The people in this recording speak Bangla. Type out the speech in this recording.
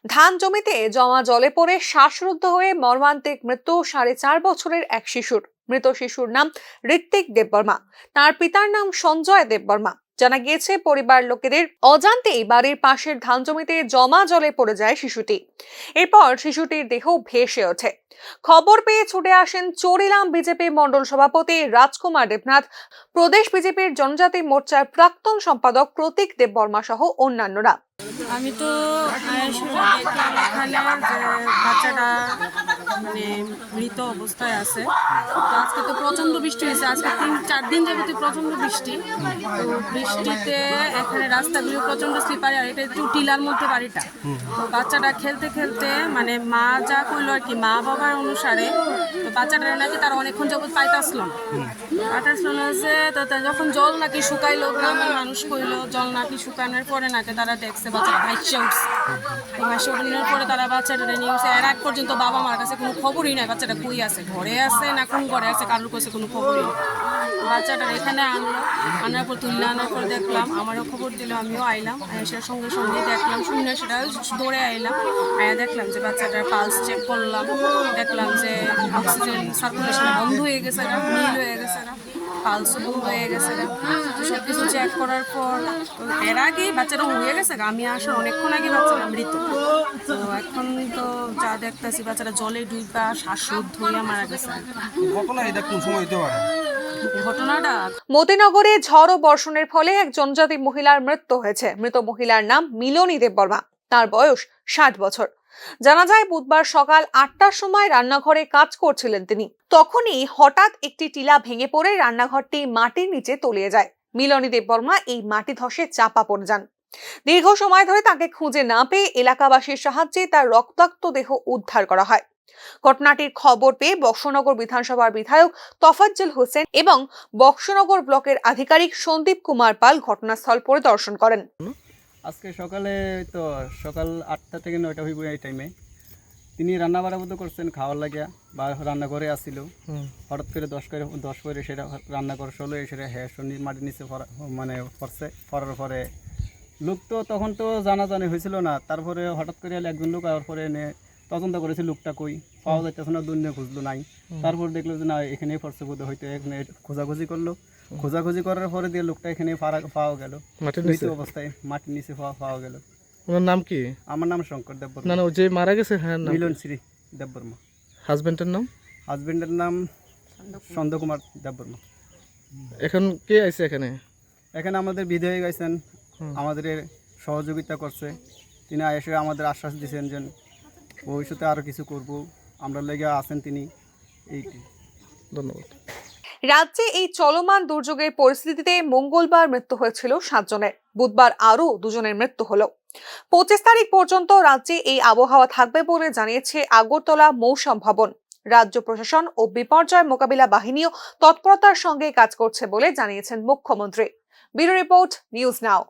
ধান জমিতে জমা জলে পড়ে শ্বাসরুদ্ধ হয়ে মর্মান্তিক মৃত্যু 4.5 বছরের এক শিশুর। মৃত শিশুর নাম ঋত্বিক দেববর্মা। তার পিতার নাম সঞ্জয় দেববর্মা। জানা গিয়েছে, পরিবার লোকেদের অজান্তেই বাড়ির পাশের ধান জমিতে জমা জলে পড়ে যায় শিশুটি। এরপর শিশুটির দেহ ভেসে ওঠে। খবর পেয়ে ছুটে আসেন চরিলাম বিজেপি মণ্ডল সভাপতি রাজকুমার দেবনাথ, প্রদেশ বিজেপির জনজাতি মোর্চার প্রাক্তন সম্পাদক প্রতীক দেববর্মা সহ অন্যান্যরা। আমি তো দেখলাম এখানে যে বাচ্চাটা মানে মৃত অবস্থায় আছে। তো আজকে তো প্রচণ্ড বৃষ্টি হয়েছে, আজকে 3-4 দিন যাবত প্রচণ্ড বৃষ্টি। তো বৃষ্টিতে এখানে রাস্তাগুলো প্রচণ্ড স্লিপারি, আর এটা একটু টিলার মধ্যে বাড়িটা। তো বাচ্চাটা খেলতে খেলতে মানে মা যা করলো আর কি, মা বাবার অনুসারে তো বাচ্চাটা নাকি তারা অনেকক্ষণ যাবত পাইতাছিল না যে তো যখন জল নাকি শুকাইলো, গ্রামের মানুষ কইলো জল নাকি শুকানোর পরে নাকি তারা দেখছে বাচ্চাটা ভাইসে উঠছে। তো ভাইসে উঠানোর পরে তারা বাচ্চাটা নিয়ে উঠছে। এর আগ পর্যন্ত বাবা মার কাছে কোনো খবরই নাই বাচ্চাটা কই আছে, ঘরে আছে না কোন ঘরে আছে, কারোর কাছে কোনো খবরই নেই। বাচ্চাটা এখানে আনার পর তুললে আনার পর দেখলাম, আমারও খবর দিল, আমিও আইলাম। সেটার সঙ্গে সঙ্গে দেখলাম, শুনে সেটা দৌড়ে আইলাম। দেখলাম যে বাচ্চাটার পালস চেক করলাম, দেখলাম যে অক্সিজেন সার্কুলেশন বন্ধ হয়ে গেছে, নীল হয়ে গেছে, পালসও বন্ধ হয়ে গেছে। সব কিছু চেক করার পর এর আগেই বাচ্চাটা হয়ে গেছে, আমি আসার অনেকক্ষণ আগে বাচ্চাটা মৃত। তো এখন তো যা দেখতেছি বাচ্চাটা জলে ডুবা শ্বাসরুদ্ধ হয়ে মারা গেছে। ঘটনাটা মতিনগরে ঝড় ও বর্ষণের ফলে এক জনজাতি মহিলার মৃত্যু হয়েছে। মৃত মহিলার নাম মিলনী দেববর্মা। তার বয়স 60 বছর। জানা যায়, বুধবার সকাল 8টার সময় রান্নাঘরে কাজ করছিলেন তিনি। তখনই হঠাৎ একটি টিলা ভেঙে পড়ে রান্নাঘরটি মাটির নিচে তলিয়ে যায়। মিলনী দেববর্মা এই মাটি ধসে চাপা পড়ে যান। দীর্ঘ সময় ধরে তাকে খুঁজে না পেয়ে এলাকাবাসীর সাহায্যে তার রক্তাক্ত দেহ উদ্ধার করা হয়। ঘটনাটির খবর পেয়ে বক্সনগর বিধানসভার বিধায়ক তফাজ্জল হোসেন এবং বক্সনগর ব্লকের আধিকারিক সন্দীপ কুমার পাল ঘটনাস্থল পরিদর্শন করেন। আজকে সকালে তো সকাল 8টা থেকে 9টা হইব, এই টাইমে তিনি রান্না বাড়া করছেন খাওয়ার লাগিয়া বা রান্নাঘরে আসছিল। হঠাৎ করে 10 করে সেটা রান্নাঘর চলে সেটা শুনি মাটির নিচে মানে পড়ছে। পড়ার পরে লোক তো তখন তো জানাজানি হয়েছিল না। তারপরে হঠাৎ করে একজন লোক আবার পরে এনে তদন্ত করেছে, লোকটা কই পাওয়া যাইতেছে না, দুনিয়া খুঁজলো নাই। তারপর দেখলো যে না, এখানেই পড়ছে বোধ হয়তো। এখানে খোঁজাখুঁজি করলো, খোঁজাখুঁজি করার পরে দিয়ে লোকটা এখানে পাওয়া গেল, মৃত অবস্থায় মাটির নিচে পাওয়া গেল। ওনার নাম কি? আমার নাম শঙ্কর দেববর্মা। না, যে মারা গেছে হ্যাঁ মিলন শ্রী দেববর্মা। হাজবেন্ডের নাম? হাজবেন্ডের নাম চন্দ্র কুমার দেববর্মা। এখন কে আছে এখানে? এখানে আমাদের বিধায়ক আছেন, আমাদের সহযোগিতা করছে। তিনি এসে আমাদের আশ্বাস দিয়েছেন যে ভবিষ্যতে আরও কিছু করব, আমরা লেগে আছেন তিনি। এইটি ধন্যবাদ। রাজ্যে এই চলমান দুর্যোগের পরিস্থিতিতে মঙ্গলবার মৃত্যু হয়েছিল 7 জনের। বুধবার আরও 2 জনের মৃত্যু হলো। 25 তারিখ পর্যন্ত রাজ্যে এই আবহাওয়া থাকবে বলে জানিয়েছে আগরতলা মৌসুম ভবন। রাজ্য প্রশাসন ও বিপর্যয় মোকাবিলা বাহিনীও তৎপরতার সঙ্গে কাজ করছে বলে জানিয়েছেন মুখ্যমন্ত্রী। Bureau report, news now.